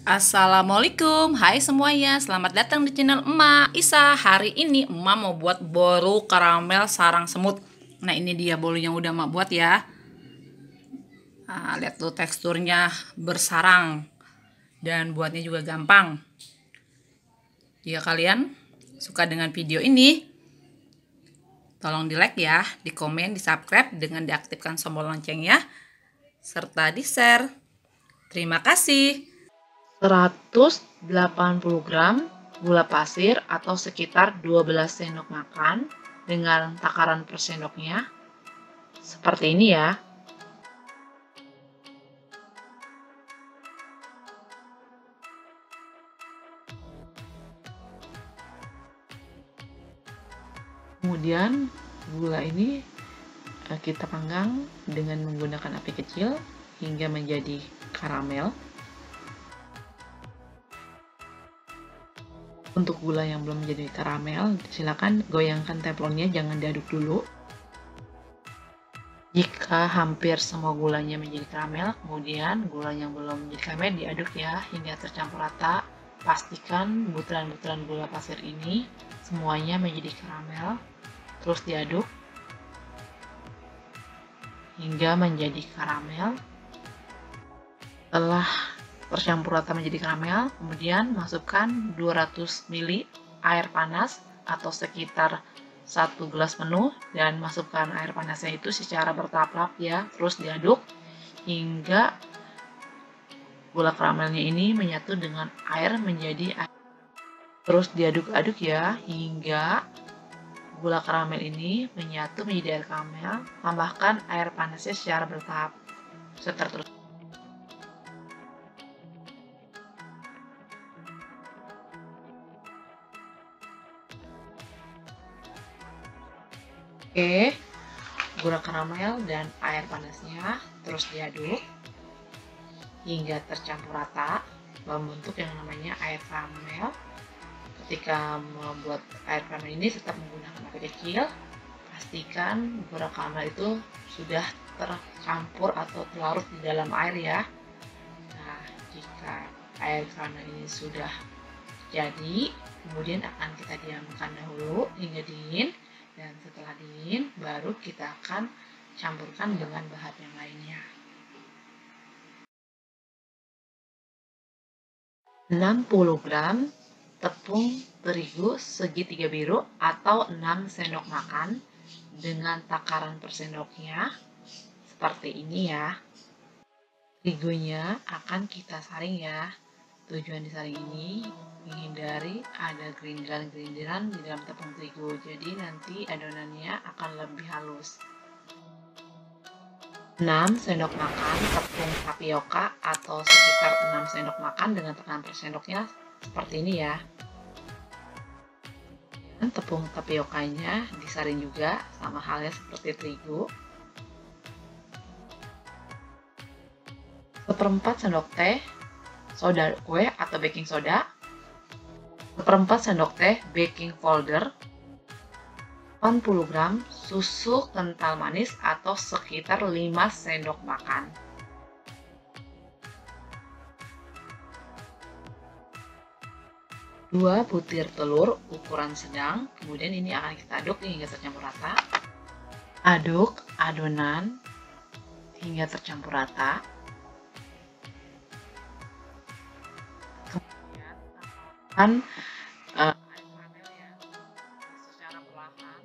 Assalamualaikum, hai semuanya, selamat datang di channel Emak Isa. Hari ini Emak mau buat bolu karamel sarang semut. Nah, ini dia bolu yang udah Emak buat ya. Nah, lihat tuh teksturnya bersarang dan buatnya juga gampang. Jika kalian suka dengan video ini, tolong di like ya, di komen, di subscribe dengan diaktifkan tombol loncengnya, serta di share. Terima kasih. 180 gram gula pasir atau sekitar 12 sendok makan dengan takaran per sendoknya seperti ini ya. Kemudian gula ini kita panggang dengan menggunakan api kecil hingga menjadi karamel. Untuk gula yang belum menjadi karamel, silakan goyangkan teflonnya, jangan diaduk dulu. Jika hampir semua gulanya menjadi karamel, kemudian gula yang belum menjadi karamel diaduk ya hingga tercampur rata. Pastikan butiran-butiran gula pasir ini semuanya menjadi karamel. Terus diaduk hingga menjadi karamel. Setelah tercampur rata menjadi karamel, kemudian masukkan 200 ml air panas atau sekitar 1 gelas penuh dan masukkan air panasnya itu secara bertahap ya. Terus diaduk hingga gula karamelnya ini menyatu dengan air menjadi air. Terus diaduk-aduk ya hingga gula karamel ini menyatu menjadi air karamel. Tambahkan air panasnya secara bertahap. Setelah terus. Oke, gula karamel dan air panasnya terus diaduk hingga tercampur rata membentuk yang namanya air karamel. Ketika membuat air karamel ini tetap menggunakan api kecil. Pastikan gula karamel itu sudah tercampur atau terlarut di dalam air ya. Nah, jika air karamel ini sudah jadi, kemudian akan kita diamkan dahulu hingga dingin. Dan setelah dingin, baru kita akan campurkan dengan bahan yang lainnya. 60 gram tepung terigu segitiga biru atau 6 sendok makan dengan takaran per sendoknya seperti ini ya. Terigunya akan kita saring ya. Tujuan disaring ini menghindari ada gerindiran-gerindiran di dalam tepung terigu, jadi nanti adonannya akan lebih halus. 6 sendok makan tepung tapioka atau sekitar 6 sendok makan dengan tekanan per sendoknya seperti ini ya. Dan tepung tapiokanya disaring juga sama halnya seperti terigu. 1/4 sendok teh soda kue atau baking soda, 1/4 sendok teh baking powder, 80 gram susu kental manis atau sekitar 5 sendok makan. Dua butir telur ukuran sedang, kemudian ini akan kita aduk hingga tercampur rata. Aduk adonan hingga tercampur rata. Air karamel ya secara perlahan.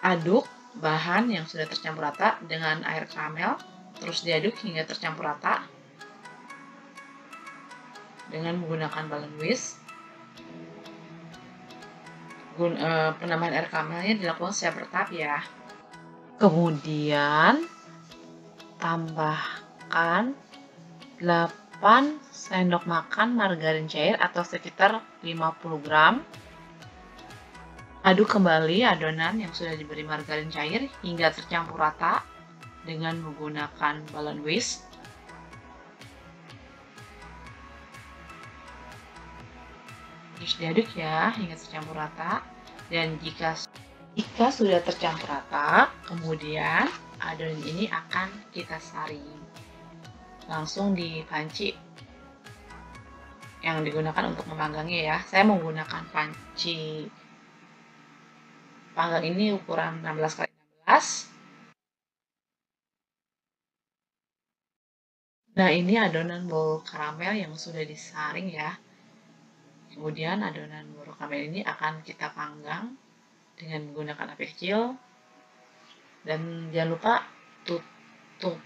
Aduk bahan yang sudah tercampur rata dengan air karamel, terus diaduk hingga tercampur rata dengan menggunakan balon whisk. Penambahan air karamelnya dilakukan secara bertahap ya. Kemudian tambahkan 8 sendok makan margarin cair atau sekitar 50 gram. Aduk kembali adonan yang sudah diberi margarin cair hingga tercampur rata dengan menggunakan balon whisk. Terus diaduk ya hingga tercampur rata. Dan jika sudah tercampur rata, kemudian adonan ini akan kita saring langsung di panci yang digunakan untuk memanggangnya ya. Saya menggunakan panci panggang ini ukuran 16x16. Nah, ini adonan bolu karamel yang sudah disaring ya. Kemudian adonan bolu karamel ini akan kita panggang dengan menggunakan api kecil. Dan jangan lupa tutup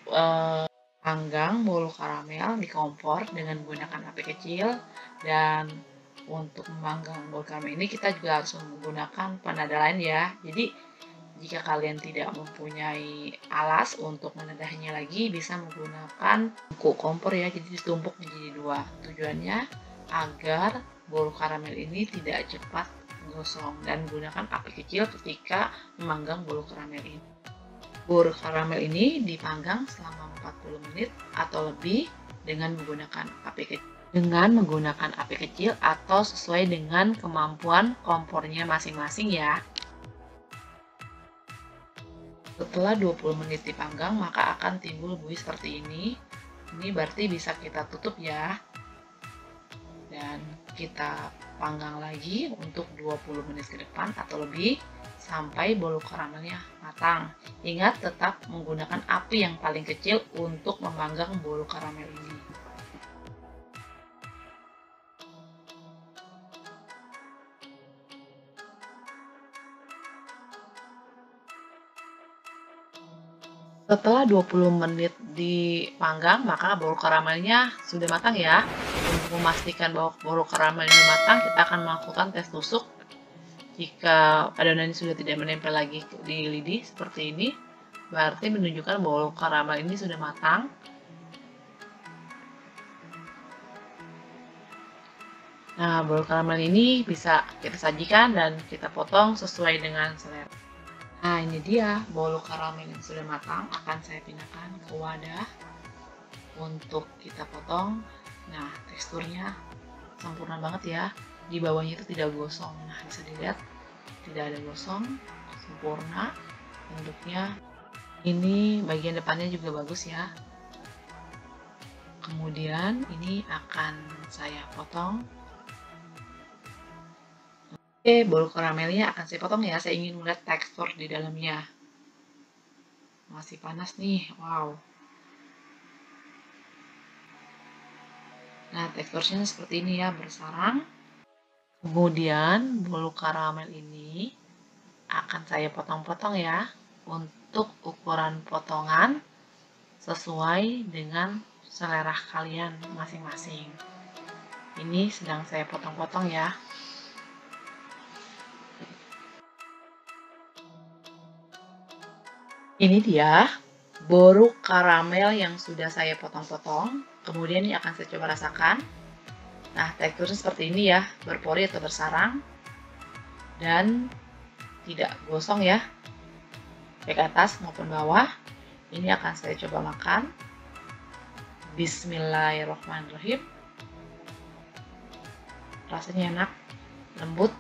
panggang bolu karamel di kompor dengan menggunakan api kecil. Dan untuk memanggang bolu karamel ini kita juga harus menggunakan penada lain ya. Jadi jika kalian tidak mempunyai alas untuk menedahnya lagi, bisa menggunakan tungku kompor ya, jadi ditumpuk menjadi dua. Tujuannya agar bolu karamel ini tidak cepat gosong, dan gunakan api kecil ketika memanggang bolu karamel ini. Bolu karamel ini dipanggang selama 40 menit atau lebih dengan menggunakan api kecil atau sesuai dengan kemampuan kompornya masing-masing ya. Setelah 20 menit dipanggang, maka akan timbul buih seperti ini. Ini berarti bisa kita tutup ya. Dan kita panggang lagi untuk 20 menit ke depan atau lebih sampai bolu karamelnya matang. Ingat tetap menggunakan api yang paling kecil untuk memanggang bolu karamel ini. Setelah 20 menit dipanggang, maka bolu karamelnya sudah matang ya. Untuk memastikan bahwa bolu karamel ini matang, kita akan melakukan tes tusuk. Jika adonan sudah tidak menempel lagi di lidi seperti ini, berarti menunjukkan bolu karamel ini sudah matang. Nah, bolu karamel ini bisa kita sajikan dan kita potong sesuai dengan selera. Nah, ini dia bolu karamel yang sudah matang. Akan saya pindahkan ke wadah untuk kita potong. Nah, teksturnya sempurna banget ya. Di bawahnya itu tidak gosong. Nah, bisa dilihat tidak ada gosong, sempurna bentuknya. Ini bagian depannya juga bagus ya. Kemudian ini akan saya potong. Oke, bolu karamelnya akan saya potong ya. Saya ingin melihat tekstur di dalamnya. Masih panas nih, wow. Nah, teksturnya seperti ini ya, bersarang. Kemudian bolu karamel ini akan saya potong-potong ya, untuk ukuran potongan sesuai dengan selera kalian masing-masing. Ini sedang saya potong-potong ya. Ini dia bolu karamel yang sudah saya potong-potong. Kemudian ini akan saya coba rasakan. Nah, teksturnya seperti ini ya, berpori atau bersarang dan tidak gosong ya, baik atas maupun bawah. Ini akan saya coba makan. Bismillahirrahmanirrahim. Rasanya enak, lembut,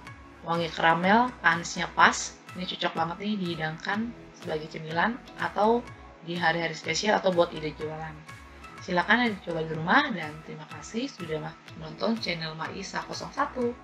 wangi karamel, panisnya pas. Ini cocok banget nih dihidangkan sebagai cemilan atau di hari-hari spesial atau buat ide jualan. Silakan dicoba di rumah dan terima kasih sudah menonton channel Maisa 01.